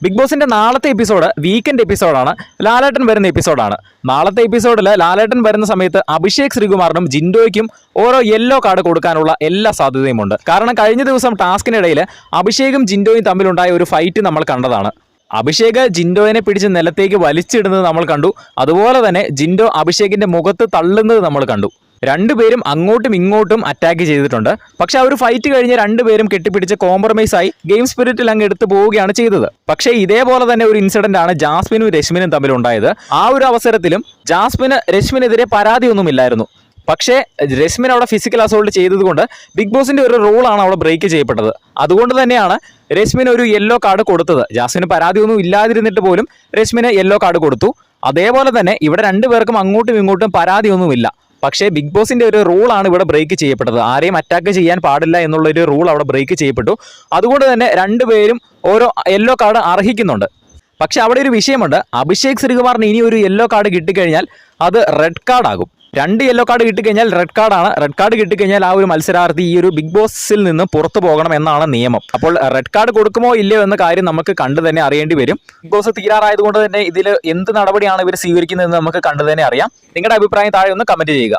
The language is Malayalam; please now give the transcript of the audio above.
ബിഗ് ബോസിന്റെ നാളത്തെ എപ്പിസോഡ് വീക്കെൻഡ് എപ്പിസോഡാണ്. ലാലേട്ടൻ വരുന്ന എപ്പിസോഡാണ്. നാളത്തെ എപ്പിസോഡിൽ ലാലേട്ടൻ വരുന്ന സമയത്ത് അഭിഷേക് ശ്രീകുമാറിനും ജിൻഡോയ്ക്കും ഓരോ യെല്ലോ കാർഡ് കൊടുക്കാനുള്ള എല്ലാ സാധ്യതയുമുണ്ട്. കാരണം കഴിഞ്ഞ ദിവസം ടാസ്കിനിടയിൽ അഭിഷേകും ജിൻഡോയും തമ്മിലുണ്ടായ ഒരു ഫൈറ്റ് നമ്മൾ കണ്ടതാണ്. അഭിഷേക് ജിൻഡോയെ പിടിച്ച് നിലത്തേക്ക് വലിച്ചിടുന്നത് നമ്മൾ കണ്ടു. അതുപോലെ തന്നെ ജിൻഡോ അഭിഷേകിന്റെ മുഖത്ത് തള്ളുന്നത് നമ്മൾ കണ്ടു. രണ്ടുപേരും അങ്ങോട്ടും ഇങ്ങോട്ടും അറ്റാക്ക് ചെയ്തിട്ടുണ്ട്. പക്ഷെ ആ ഒരു ഫൈറ്റ് കഴിഞ്ഞ് രണ്ടുപേരും കെട്ടിപ്പിടിച്ച് കോംപ്രമൈസ് ആയി ഗെയിം സ്പിരിറ്റിൽ അങ്ങ് എടുത്തു പോവുകയാണ് ചെയ്തത്. പക്ഷേ ഇതേപോലെ തന്നെ ഒരു ഇൻസിഡന്റ് ആണ് ജാസ്മിനും രശ്മിനും തമ്മിലുണ്ടായത്. ആ ഒരു അവസരത്തിലും ജാസ്മിന് രശ്മിനെതിരെ പരാതിയൊന്നുമില്ലായിരുന്നു. പക്ഷേ രശ്മിൻ അവിടെ ഫിസിക്കൽ അസോൾട്ട് ചെയ്തതുകൊണ്ട് ബിഗ് ബോസിന്റെ ഒരു റൂളാണ് അവിടെ ബ്രേക്ക് ചെയ്യപ്പെട്ടത്. അതുകൊണ്ട് തന്നെയാണ് രശ്മിന് ഒരു യെല്ലോ കാർഡ് കൊടുത്തത്. ജാസ്മിന് പരാതിയൊന്നും ഇല്ലാതിരുന്നിട്ട് പോലും രശ്മിന് യെല്ലോ കാർഡ് കൊടുത്തു. അതേപോലെ തന്നെ ഇവിടെ രണ്ടുപേർക്കും അങ്ങോട്ടും ഇങ്ങോട്ടും പരാതിയൊന്നുമില്ല. പക്ഷേ ബിഗ് ബോസിന്റെ ഒരു റൂളാണ് ഇവിടെ ബ്രേക്ക് ചെയ്യപ്പെട്ടത്. ആരെയും അറ്റാക്ക് ചെയ്യാൻ പാടില്ല എന്നുള്ളൊരു റൂൾ അവിടെ ബ്രേക്ക് ചെയ്യപ്പെട്ടു. അതുകൊണ്ട് തന്നെ രണ്ടുപേരും ഓരോ യെല്ലോ കാർഡ് അർഹിക്കുന്നുണ്ട്. പക്ഷെ അവിടെ ഒരു വിഷയമുണ്ട്. അഭിഷേക് ശ്രീകുമാറിന് ഇനി ഒരു യെല്ലോ കാർഡ് കിട്ടിക്കഴിഞ്ഞാൽ അത് റെഡ് കാർഡ് ആകും. 2 യെല്ലോ കാർഡ് കിട്ടിക്കഴിഞ്ഞാൽ റെഡ് കാർഡാണ്. റെഡ് കാർഡ് കിട്ടിക്കഴിഞ്ഞാൽ ആ ഒരു മത്സരാർത്ഥി ഈ ഒരു ബിഗ് ബോസിൽ നിന്ന് പുറത്തു പോകണം എന്നാണ് നിയമം. അപ്പോൾ റെഡ് കാർഡ് കൊടുക്കുമോ ഇല്ലയോ എന്ന കാര്യം നമുക്ക് കണ്ടു തന്നെ അറിയേണ്ടി വരും. ബിഗ് ബോസ് തീരാറായതുകൊണ്ട് തന്നെ ഇതിൽ എന്ത് നടപടിയാണ് ഇവർ സ്വീകരിക്കുന്നതെന്ന് നമുക്ക് കണ്ടു തന്നെ അറിയാം. നിങ്ങളുടെ അഭിപ്രായം താഴെ ഒന്ന് കമന്റ് ചെയ്യുക.